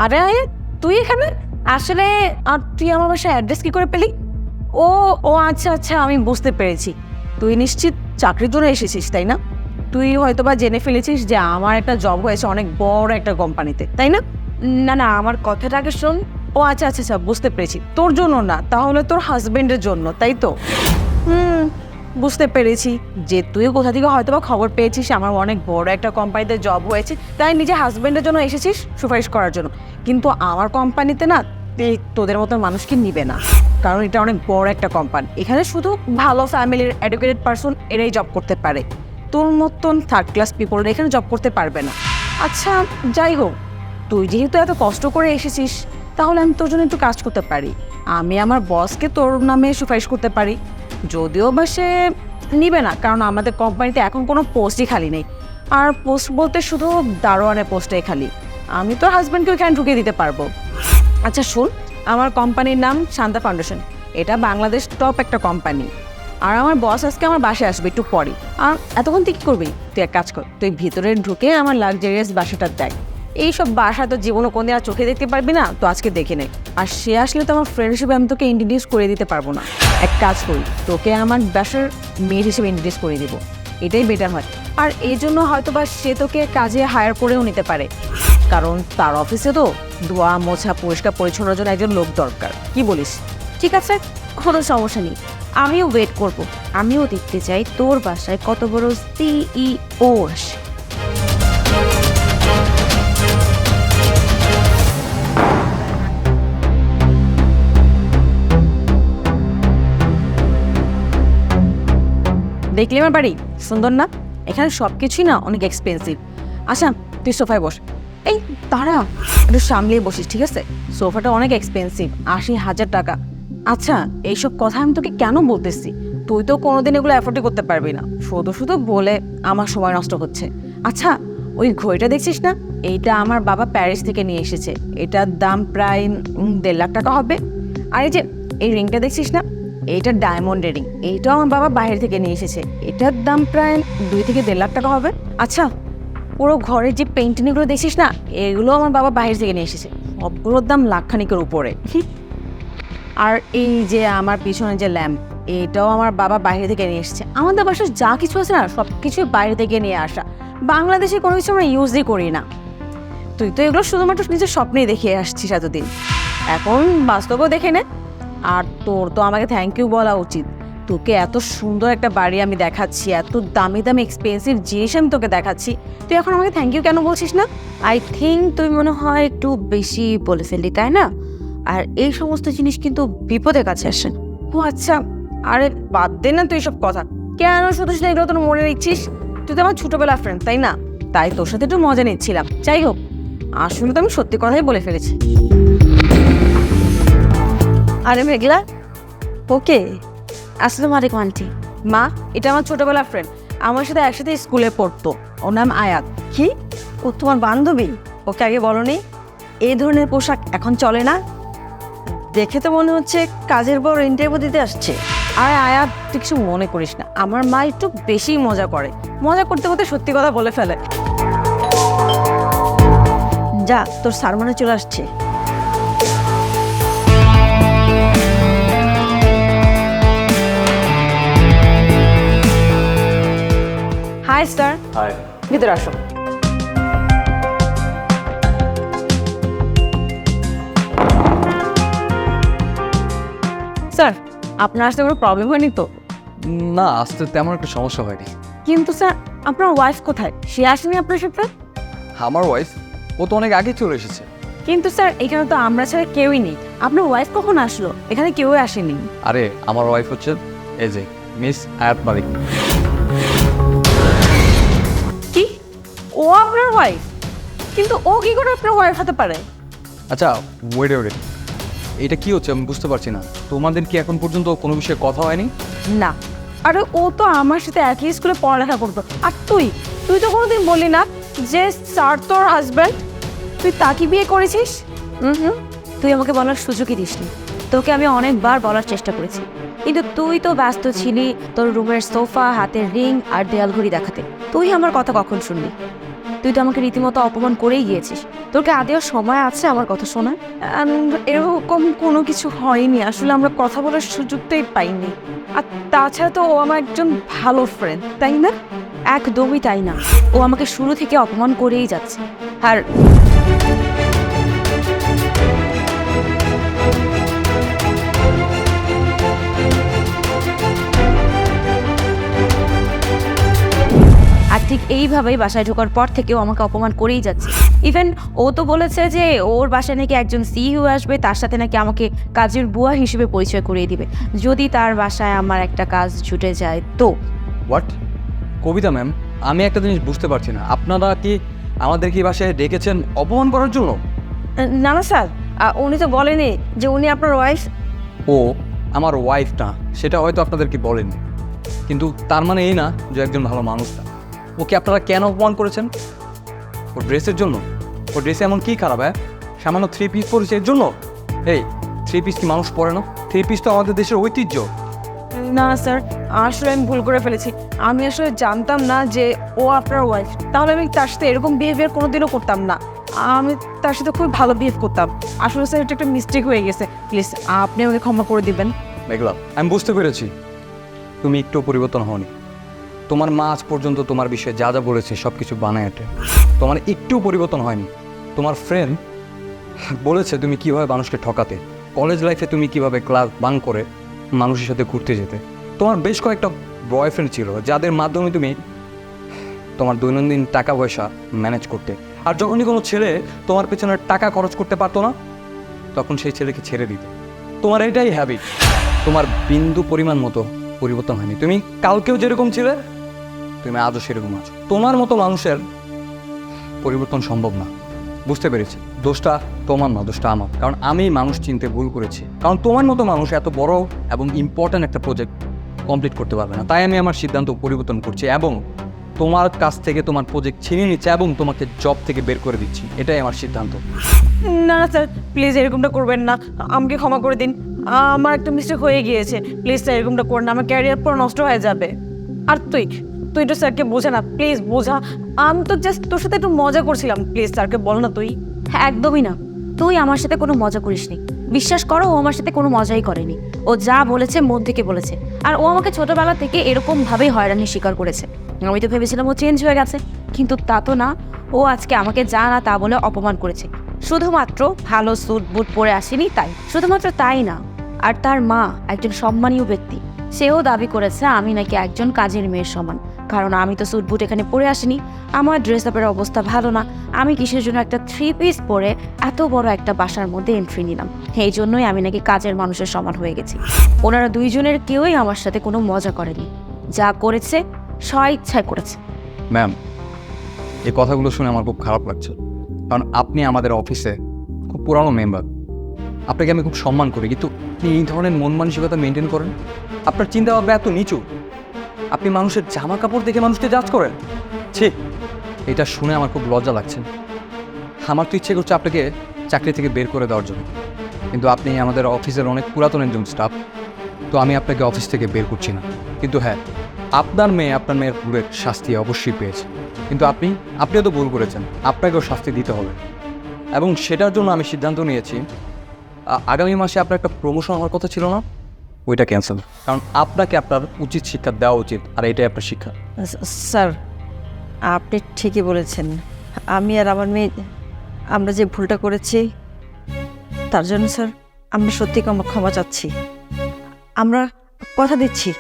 আরে আরে তুই এখানে আসলে আর তুই আমার বাসায় অ্যাড্রেস কি করে পেলি? ও ও আচ্ছা আচ্ছা, আমি বুঝতে পেরেছি। তুই নিশ্চিত চাকরির জন্য এসেছিস, তাই না? তুই হয়তো বা জেনে ফেলেছিস যে আমার একটা জব হয়েছে অনেক বড় একটা কোম্পানিতে, তাই না? না না, আমার কথাটা আগে শোন। ও আচ্ছা আচ্ছা আচ্ছা, বুঝতে পেরেছি। তোর জন্য না, তাহলে তোর হাজবেন্ডের জন্য, তাই তো? বুঝতে পেরেছি যে তুই কোথা থেকে হয়তো বা খবর পেয়েছিস আমার অনেক বড় একটা কোম্পানিতে জব হয়েছে, তাই নিজে হাজবেন্ডের জন্য এসেছিস সুপারিশ করার জন্য। কিন্তু আমার কোম্পানিতে না তোদের মতো মানুষকে নিবে না, কারণ এটা অনেক বড় একটা কোম্পানি। এখানে শুধু ভালো ফ্যামিলির এডুকেটেড পারসন এরাই জব করতে পারে। তোর মতন থার্ড ক্লাস পিপল এখানে জব করতে পারবে না। আচ্ছা যাই হোক, তুই যেহেতু এত কষ্ট করে এসেছিস, তাহলে আমি তোর জন্য একটু কাজ করতে পারি। আমি আমার বসকে তোর নামে সুপারিশ করতে পারি, যদিও বা সে নিবে না, কারণ আমাদের কোম্পানিতে এখন কোনো পোস্টই খালি নেই। আর পোস্ট বলতে শুধু দারোয়ানের পোস্টটাই খালি। আমি তোর হাজব্যান্ডকে ওইখানে ঢুকিয়ে দিতে পারবো। আচ্ছা শোন, আমার কোম্পানির নাম শান্তা ফাউন্ডেশন। এটা বাংলাদেশ টপ একটা কোম্পানি। আর আমার বস আজকে আমার বাসায় আসবে একটু পরে। আর এতক্ষণ তুই কী করবি? তুই এক কাজ কর, তুই ভিতরে ঢুকে আমার লাক্সারিয়াস বাসাটা দেখ। এইসব বাসা তো জীবনে কোনদিন আর চোখে দেখতে পারবি না, তো আজকে দেখে নে। আর সে আসলে তো আমার ফ্রেন্ড হিসেবে আমি তোকে ইন্ট্রোডিউস করে দিতে পারবো না। এক কাজ করি, তোকে আমার বাসার মেয়ের হিসেবে ইন্ট্রোডিউস করে দিব, এটাই বেটার হয়। আর এই জন্য হয়তো বা সে তোকে কাজে হায়ার করেও নিতে পারে, কারণ তার অফিসে তো ধোয়া মোছা পরিষ্কার পরিচ্ছন্নের জন্য একজন লোক দরকার। কি বলিস? ঠিক আছে, কোনো সমস্যা নেই, আমিও ওয়েট করব। আমিও দেখতে চাই তোর বাসায় কত বড় সিইও আসে। দেখলি আমার বাড়ি সুন্দর না? এখানে সব কিছুই না অনেক এক্সপেন্সিভ। আচ্ছা তুই সোফায় বস। এই তারা একটু সামলিয়ে বসিস, ঠিক আছে? সোফাটা অনেক এক্সপেন্সিভ, 80,000 টাকা। আচ্ছা এইসব কথা আমি তোকে কেন বলতেছি? তুই তো কোনোদিন এগুলো অ্যাফোর্ডই করতে পারবি না, শুধু শুধু বলে আমার সময় নষ্ট হচ্ছে। আচ্ছা ওই ঘড়িটা দেখছিস না? এইটা আমার বাবা প্যারিস থেকে নিয়ে এসেছে। এটার দাম প্রায় 1.5 লাখ টাকা হবে। আর এই যে এই রিংটা দেখছিস না, এইটা ডায়মন্ডের রিং। এইটাও আমার বাবা বাইরে থেকে নিয়ে এসেছে। এটার দাম প্রায় 2 থেকে 1.5 লাখ টাকা হবে। আচ্ছা পুরো ঘরের যে পেন্টিংগুলো দেখছিস না, এগুলো আমার বাবা বাইরে থেকে নিয়ে এসেছে। সবগুলোর দাম লাখখানিকের উপরে। আর এই যে আমার পিছনে যে ল্যাম্প, এটাও আমার বাবা বাইরে থেকে নিয়ে এসেছে। আমাদের বাসায় যা কিছু আছে না, সব কিছুই বাইরে থেকে নিয়ে আসা। বাংলাদেশে কোনো কিছু আমরা ইউজই করি না। তুই তো এগুলো শুধুমাত্র নিজের স্বপ্নেই দেখে আসছিস এতদিন, এখন বাস্তবেও দেখে নে। আর তোর তো আমাকে থ্যাংক ইউ বলা উচিত। তোকে এত সুন্দর একটা বাড়ি আমি দেখাচ্ছি, এত দামি দামি এক্সপেন্সিভ জিনিস আমি তোকে দেখাচ্ছি, তুই এখন আমাকে থ্যাংক ইউ কেন বলছিস না? আই থিঙ্ক তুই মনে হয় একটু বেশি বলে ফেললি, তাই না? আর এই সমস্ত জিনিস কিন্তু বিপদের কাছে আসে। ও আচ্ছা, আরে বাদ দে না তুই সব কথা। কেন শুধু শুধু এগুলো তোর মনে নিচ্ছিস? তুই তো আমার ছোটবেলার ফ্রেন্ড, তাই না? তাই তোর সাথে একটু মজা নিচ্ছিলাম। যাই হোক, আসলে তো আমি সত্যি কথাই বলে ফেলেছি। আরে মেঘলা, ওকে, আসসালামু আলাইকুম আন্টি। মা, এটা আমার ছোটবেলার ফ্রেন্ড, আমার সাথে একসাথে স্কুলে পড়তো। ওর নাম আয়াত। কি, ও তোমার বান্ধবী? ওকে আগে বলনি এই ধরনের পোশাক এখন চলে না? দেখে তো মনে হচ্ছে কাজের পর ইন্টারভিউ দিতে আসছে। আর আয়াত তুই কিছু মনে করিস না, আমার মা একটু বেশি মজা করে। মজা করতে করতে সত্যি কথা বলে ফেলে। যা, তোর স্যার মনে চলে আসছে। Hi sir. হাই। ভিতরে আসো। স্যার আপনার আসতে কোনো প্রবলেম হয়নি তো? না, আসতে তেমন একটা সমস্যা হয়নি। কিন্তু স্যার আপনার ওয়াইফ কোথায়? সে আসেনি আপনার সাথে? আমার ওয়াইফ, ও তো অনেক আগে চলে এসেছে। কিন্তু স্যার এখানে তো আমরা ছাড়া কেউই নেই। আপনার ওয়াইফ কখন আসলো? এখানে কেউই আসেনি। আরে আমার ওয়াইফ হচ্ছে এই যে মিস আয়াত মালিক। কি? ও আপনার ওয়াইফ? কিন্তু ও কি করে আপনার ওয়াইফ হতে পারে? আচ্ছা ওয়েট ওয়েট, এটা কি হচ্ছে আমি বুঝতে পারছি না। তোমাদের কি এখন পর্যন্ত কোনো বিষয়ে কথা হয়নি? না, আরে ও তো আমার সাথে একই স্কুলে পড়ালেখা করতো। আর তুই তুই তো কোনোদিন বললি না যে স্যার তোর হাজব্যান্ড, তুই তাকে বিয়ে করেছিস? তুই আমাকে বলার সুযোগই দিসনি। তোকে আমি অনেকবার বলার চেষ্টা করেছি, কিন্তু তুই তো ব্যস্ত ছিলি তোর রুমের সোফা, হাতের রিং আর দেয়াল ঘড়ি দেখাতে। তুই আমার কথা কখন শুনলি? তুই তো আমাকে রীতিমতো অপমান করেই গিয়েছিস। তোর কি আদেও সময় আছে আমার কথা শোনার? এরকম কোনো কিছু হয়নি, আসলে আমরা কথা বলার সুযোগটাই পাইনি। আর তাছাড়া তো ও আমার একজন ভালো ফ্রেন্ড, তাই না? একদমই তাই না, ও আমাকে শুরু থেকে অপমান করেই যাচ্ছে। আর আর ঠিক এইভাবেই বাসায় ঢোকার পর থেকেও আমাকে অপমান করেই যাচ্ছে। ইভেন ও তো বলেছে যে ওর বাসায় নাকি একজন সিইও আসবে, তার সাথে নাকি আমাকে কাজের বুয়া হিসেবে পরিচয় করিয়ে দিবে যদি তার বাসায় আমার একটা কাজ ছুটে যায়। তো হোয়াট? কবিতা ম্যাম, আমি একটা জিনিস বুঝতে পারছি না, আপনারা কি আমাদের কি বাসায় ডেকেছেন অপমান করার জন্য? না না স্যার, উনি তো বলেনি যে উনি আপনার ওয়াইফ। ও আমার ওয়াইফ না, সেটা হয়তো আপনাদেরকে বলেনি, কিন্তু তার মানে এই না যে একজন ভালো মানুষ না। ওকে আপনারা কেন অপমান করেছেন? ওর ড্রেসের জন্য? ওর ড্রেসে এমন কী খারাপ? সামান্য 3 পিস পরেছে এর জন্য? এই 3 পিস কি মানুষ পরে না? 3 পিস তো আমাদের দেশের ঐতিহ্য। না স্যার, আসলে আমি ভুল করে ফেলেছি। আমি আসলে জানতাম না যে ও আপনার ওয়াইফ, তাহলে আমি তার সাথে এরকম বিহেভিয়ার কোনোদিনও করতাম না। আমি তার সাথে খুব ভালো বিহেভ করতাম। আসলে স্যার এটা একটা মিস্টেক হয়ে গেছে, প্লিজ আপনি আমাকে ক্ষমা করে দিবেন। মেঘলা, আমি বুঝতে পেরেছি তুমি একটু পরিবর্তন হওনি। তোমার মা আজ পর্যন্ত তোমার বিষয়ে যা যা বলেছে সব কিছু বানায় আটে, তোমার একটু পরিবর্তন হয়নি। তোমার ফ্রেন্ড বলেছে তুমি কীভাবে মানুষকে ঠকাতে, কলেজ লাইফে তুমি কিভাবে ক্লাস বাঙ্ক করে মানুষের সাথে ঘুরতে যেতে। তোমার বেশ কয়েকটা বয়ফ্রেন্ড ছিল যাদের মাধ্যমে তুমি তোমার দৈনন্দিন টাকা পয়সা ম্যানেজ করতে। আর যখনই কোনো ছেলে তোমার পেছনে টাকা খরচ করতে পারতো না, তখন সেই ছেলেকে ছেড়ে দিতে। তোমার এটাই হ্যাবিট। তোমার বিন্দু পরিমাণ মতো পরিবর্তন হয়নি। তুমি কালকেও যেরকম ছিলে, তুমি আজও সেরকম আছো। তোমার মতো মানুষের পরিবর্তন সম্ভব না। বুঝতে পেরেছি, দোষটা তোমার না, দোষটা আমার। কারণ আমি মানুষ চিনতে ভুল করেছি। কারণ তোমার মতো মানুষ এত বড় এবং ইম্পর্ট্যান্ট একটা প্রজেক্ট কমপ্লিট করতে পারবে না। তাই আমি আমার সিদ্ধান্ত পরিবর্তন করছি এবং তোমার কাছ থেকে তোমার প্রজেক্ট ছিনিয়ে নিচ্ছি এবং তোমাকে জব থেকে বের করে দিচ্ছি। এটাই আমার সিদ্ধান্ত। না না স্যার, প্লিজ এরকমটা করবেন না, আমাকে ক্ষমা করে দিন। আমার একটা মিস্টেক হয়ে গিয়েছে, প্লিজ স্যার এরকমটা করেন না, আমার ক্যারিয়ার পুরো নষ্ট হয়ে যাবে। আর তুই তো স্যারকে বোঝা না, প্লিজ বোঝা। আমি তো জাস্ট তোর সাথে একটু মজা করছিলাম, প্লিজ স্যারকে বল না তুই। একদমই না, তুই আমার সাথে কোনো মজা করিসনি। বিশ্বাস করো, ও আমার সাথে কোনো মজাই করেনি। ও যা বলেছে মন থেকে বলেছে। আর ও আমাকে ছোটবেলা থেকে এরকমভাবেই হয়রানির শিকার করেছে। আমি তো ভেবেছিলাম ও চেঞ্জ হয়ে গেছে, কিন্তু তা তো না। ও আজকে আমাকে যা না তা বলে অপমান করেছে। শুধুমাত্র ভালো স্যুট বুট পরে আসেনি তাই, শুধুমাত্র তাই না। আর তার মা একজন সম্মানীয় ব্যক্তি, সেও দাবি করেছে আমি নাকি একজন কাজের মেয়ের সমান। কারণ আমি তো স্যুট বুট এখানে পরে আসিনি, আমার ড্রেস আপের অবস্থা ভালো না। আমি কিসের জন্য একটা 3 পিস পরে এত বড় একটা বাসার মধ্যে এন্ট্রি নিলাম? এই জন্যই আমি নাকি কাজের মানুষের সমান হয়ে গেছি। ওনারা দুইজনের কেউই আমার সাথে কোনো মজা করেনি। যা করেছে স্বইচ্ছায় করেছে। ম্যাম, এই কথাগুলো শুনে আমার খুব খারাপ লাগছে। কারণ আপনি আমাদের অফিসে খুব পুরানো মেম্বার, আপনাকে আমি খুব সম্মান করি, কিন্তু আপনি এই ধরনের মন মানসিকতা মেনটেন করেন? আপনার চিন্তা ভাবনা এত নিচু? আপনি মানুষের জামা কাপড় দেখে মানুষকে জাজ করেন? ঠিক, এটা শুনে আমার খুব লজ্জা লাগছে। আমার তো ইচ্ছে করছে আপনাকে চাকরি থেকে বের করে দেওয়ার জন্য, কিন্তু আপনি আমাদের অফিসের অনেক পুরাতন একজন স্টাফ, তো আমি আপনাকে অফিস থেকে বের করছি না। কিন্তু হ্যাঁ, আপনার মেয়ের ভুলের শাস্তি অবশ্যই পেয়েছে, কিন্তু আপনিও তো ভুল করেছেন, আপনাকেও শাস্তি দিতে হবে। এবং সেটার জন্য আমি সিদ্ধান্ত নিয়েছি, আগামী মাসে আপনার একটা প্রমোশন হওয়ার কথা ছিল না, ওইটা ক্যান্সেল। কারণ আপনাকে আপনার উচিত শিক্ষা দেওয়া উচিত, আর এটাই আপনার শিক্ষা। স্যার, আপনি ঠিকই বলেছেন। আমি আর আমার মেয়ে আমরা যে ভুলটা করেছি তার জন্য স্যার আমরা সত্যি ক্ষমা চাচ্ছি। আমরা কথা দিচ্ছি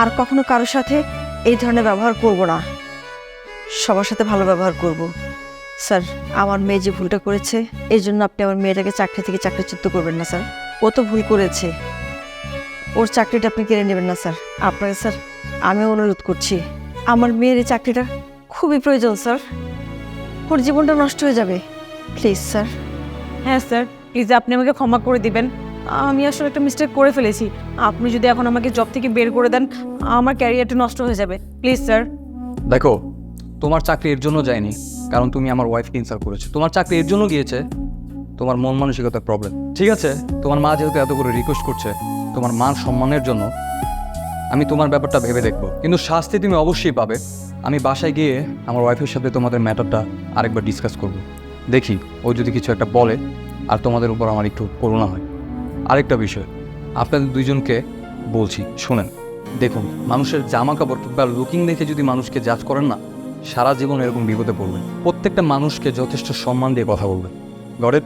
আর কখনো কারোর সাথে এই ধরনের ব্যবহার করব না, সবার সাথে ভালো ব্যবহার করব। স্যার, আমার মেয়ে যে ভুলটা করেছে এই জন্য আপনি আমার মেয়েটাকে চাকরি থেকে চাকরিচ্যুত করবেন না স্যার। ও তো ভুল করেছে, ওর চাকরিটা আপনি কেড়ে নেবেন না স্যার। আপনাকে স্যার আমি অনুরোধ করছি, আমার মেয়ের এই চাকরিটা খুবই প্রয়োজন স্যার, ওর জীবনটা নষ্ট হয়ে যাবে, প্লিজ স্যার। হ্যাঁ স্যার, প্লিজ আপনি আমাকে ক্ষমা করে দিবেন। আমি আসলে একটা মিস্টেক করে ফেলেছি। আপনি যদি এখন আমাকে জব থেকে বের করে দেন, আমার ক্যারিয়ারটা নষ্ট হয়ে যাবে, প্লিজ স্যার। দেখো, তোমার চাকরি এর জন্য যায়নি কারণ তুমি আমার ওয়াইফকে ইনসাল্ট করেছো। তোমার চাকরি এর জন্য গিয়েছে তোমার মন মানসিকতার প্রবলেম। ঠিক আছে, তোমার মা যেহেতু এত করে রিকোয়েস্ট করছে তোমার মান সম্মানের জন্য, আমি তোমার ব্যাপারটা ভেবে দেখবো, কিন্তু শাস্তি তুমি অবশ্যই পাবে। আমি বাসায় গিয়ে আমার ওয়াইফের সাথে তোমাদের ম্যাটারটা আরেকবার ডিসকাস করব। দেখি ও যদি কিছু একটা বলে আর তোমাদের উপর আমার একটু করুণা হয়। আরেকটা বিষয় আপনাদের দুইজনকে বলছি, শোনেন, দেখুন মানুষের জামা কাপড় কিংবা লুকিং দেখে যদি মানুষকে জাজ করেন না, সারা জীবন এরকম বিপদে পড়বেন। প্রত্যেকটা মানুষকে যথেষ্ট সম্মান দিয়ে কথা বলবেন। গড়ের